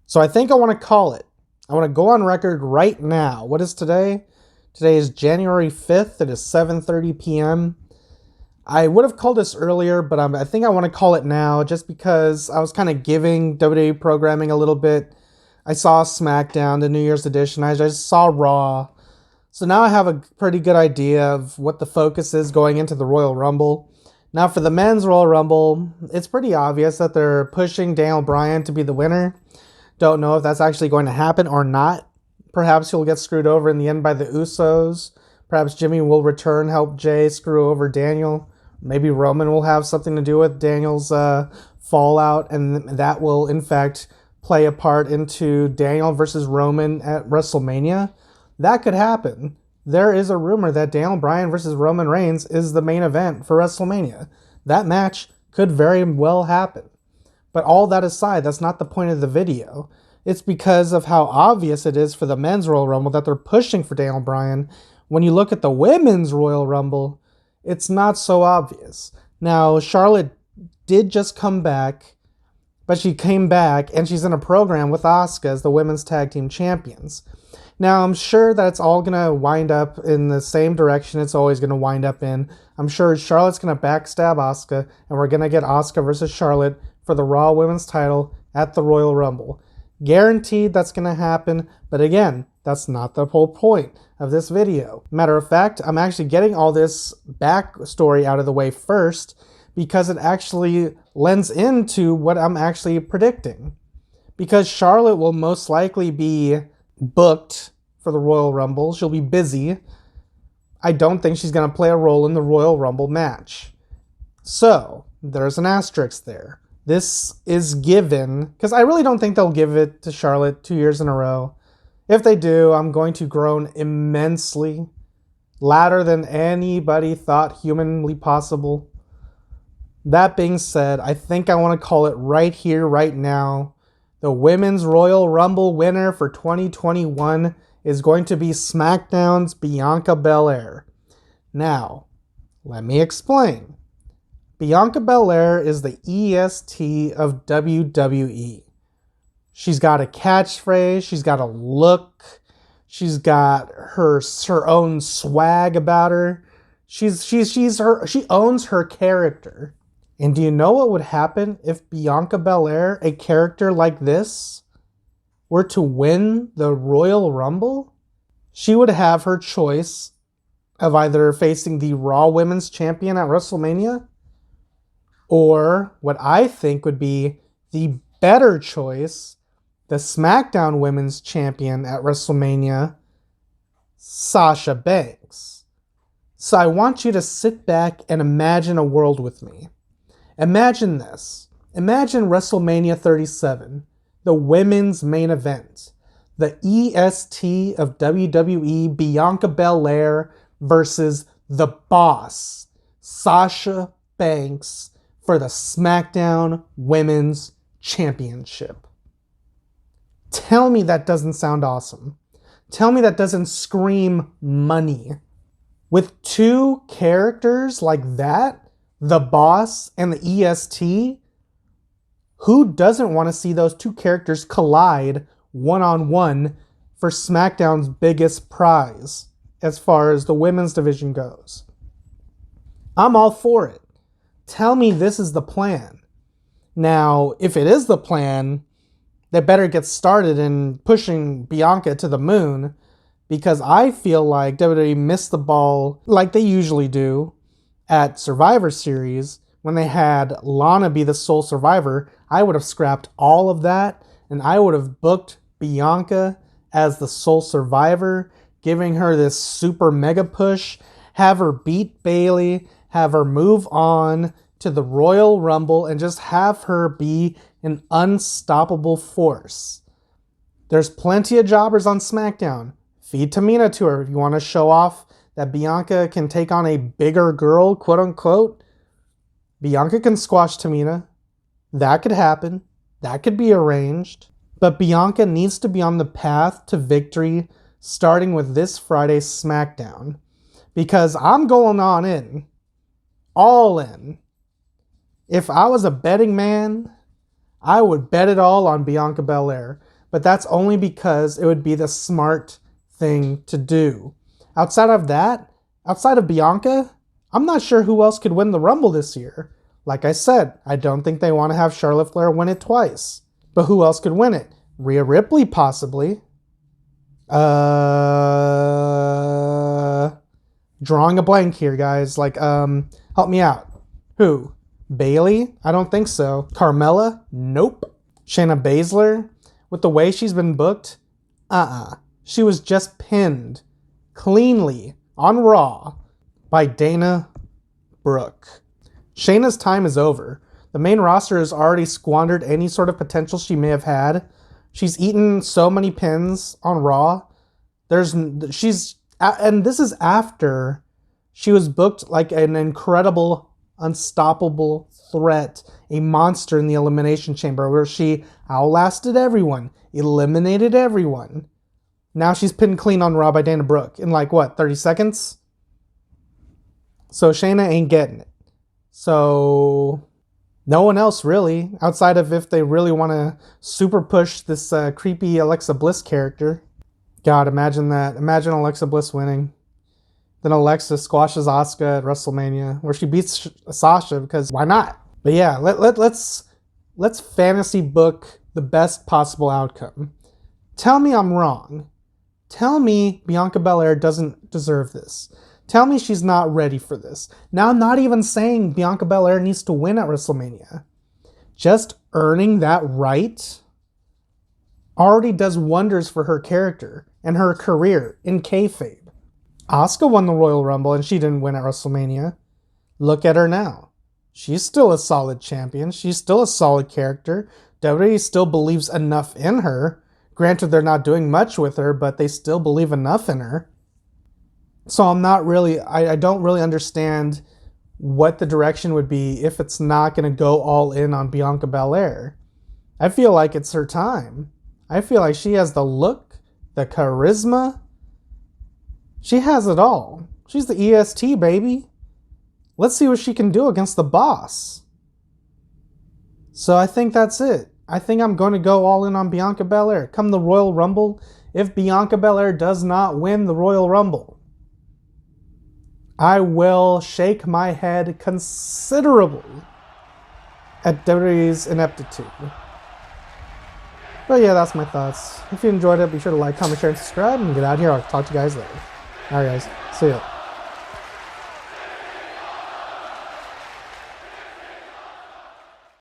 So I think I want to call it. I want to go on record right now. What is today? Today is January 5th. It is 7:30 p.m. I would have called this earlier, but I think I want to call it now just because I was kind of giving WWE programming a little bit. I saw SmackDown, the New Year's edition. I just saw Raw. So now I have a pretty good idea of what the focus is going into the Royal Rumble. Now for the men's Royal Rumble, it's pretty obvious that they're pushing Daniel Bryan to be the winner. Don't know if that's actually going to happen or not. Perhaps he'll get screwed over in the end by the Usos. Perhaps Jimmy will return, help Jay screw over Daniel. Maybe Roman will have something to do with Daniel's fallout, and that will, in fact, play a part into Daniel versus Roman at WrestleMania. That could happen. There is a rumor that Daniel Bryan versus Roman Reigns is the main event for WrestleMania. That match could very well happen. But all that aside, that's not the point of the video. It's because of how obvious it is for the men's Royal Rumble that they're pushing for Daniel Bryan. When you look at the women's Royal Rumble, it's not so obvious. Now, Charlotte did just come back, but she came back and she's in a program with Asuka as the women's tag team champions. Now, I'm sure that it's all going to wind up in the same direction it's always going to wind up in. I'm sure Charlotte's going to backstab Asuka, and we're going to get Asuka versus Charlotte for the Raw Women's title at the Royal Rumble. Guaranteed that's going to happen, but again, that's not the whole point of this video. Matter of fact, I'm actually getting all this backstory out of the way first because it actually lends into what I'm actually predicting. Because Charlotte will most likely be booked for the Royal Rumble. She'll be busy. I don't think she's going to play a role in the Royal Rumble match. So, there's an asterisk there. This is given, because I really don't think they'll give it to Charlotte 2 years in a row. If they do, I'm going to groan immensely, louder than anybody thought humanly possible. That being said, I think I want to call it right here, right now. The Women's Royal Rumble winner for 2021 is going to be SmackDown's Bianca Belair. Now, let me explain. Bianca Belair is the EST of WWE. She's got a catchphrase, she's got a look, she's got her own swag about her. She owns her character. And do you know what would happen if Bianca Belair, a character like this, were to win the Royal Rumble? She would have her choice of either facing the Raw Women's Champion at WrestleMania, or what I think would be the better choice, the SmackDown Women's Champion at WrestleMania, Sasha Banks. So I want you to sit back and imagine a world with me. Imagine this. Imagine WrestleMania 37, the women's main event. The EST of WWE, Bianca Belair versus the boss, Sasha Banks, for the SmackDown Women's Championship. Tell me that doesn't sound awesome. Tell me that doesn't scream money. With two characters like that, the boss and the EST, who doesn't want to see those two characters collide one-on-one for SmackDown's biggest prize as far as the women's division goes? I'm all for it. Tell me this is the plan. Now, if it is the plan, they better get started in pushing Bianca to the moon, because I feel like WWE missed the ball like they usually do at Survivor Series when they had Lana be the sole survivor. I would have scrapped all of that and I would have booked Bianca as the sole survivor, giving her this super mega push, have her beat Bayley, have her move on to the Royal Rumble, and just have her be an unstoppable force. There's plenty of jobbers on SmackDown. Feed Tamina to her if you want to show off that Bianca can take on a bigger girl, quote unquote. Bianca can squash Tamina. That could happen. That could be arranged. But Bianca needs to be on the path to victory starting with this Friday's SmackDown. Because I'm going on in. All in. If I was a betting man, I would bet it all on Bianca Belair. but that's only because it would be the smart thing to do. Outside of that, outside of Bianca, I'm not sure who else could win the Rumble this year. Like I said, I don't think they want to have Charlotte Flair win it twice. But who else could win it? Rhea Ripley, possibly. Drawing a blank here, guys. Help me out. Who? Bayley? I don't think so. Carmella? Nope. Shayna Baszler? With the way she's been booked? She was just pinned cleanly on Raw by Dana Brooke. Shayna's time is over. The main roster has already squandered any sort of potential she may have had. She's eaten so many pins on Raw. And this is after she was booked like an incredible, unstoppable threat, a monster in the Elimination Chamber where she outlasted everyone, eliminated everyone. Now she's pinned clean on Raw by Dana Brooke in 30 seconds? So Shayna ain't getting it. So no one else really, outside of if they really want to super push this creepy Alexa Bliss character. God, imagine that. Imagine Alexa Bliss winning. Then Alexa squashes Asuka at WrestleMania, where she beats Sasha because why not? But yeah, let's fantasy book the best possible outcome. Tell me I'm wrong. Tell me Bianca Belair doesn't deserve this. Tell me she's not ready for this. Now, I'm not even saying Bianca Belair needs to win at WrestleMania. Just earning that right already does wonders for her character and her career in kayfabe. Asuka won the Royal Rumble and she didn't win at WrestleMania. Look at her now. She's still a solid champion. She's still a solid character. WWE still believes enough in her. Granted, they're not doing much with her, but they still believe enough in her. So I don't really understand what the direction would be if it's not going to go all in on Bianca Belair. I feel like it's her time. I feel like she has the look, the charisma. She has it all. She's the EST, baby. Let's see what she can do against the boss. So I think that's it. I think I'm going to go all in on Bianca Belair. Come the Royal Rumble, if Bianca Belair does not win the Royal Rumble, I will shake my head considerably at WWE's ineptitude. But yeah, that's my thoughts. If you enjoyed it, be sure to like, comment, share, and subscribe, and get out of here. I'll talk to you guys later. Alright guys, see ya.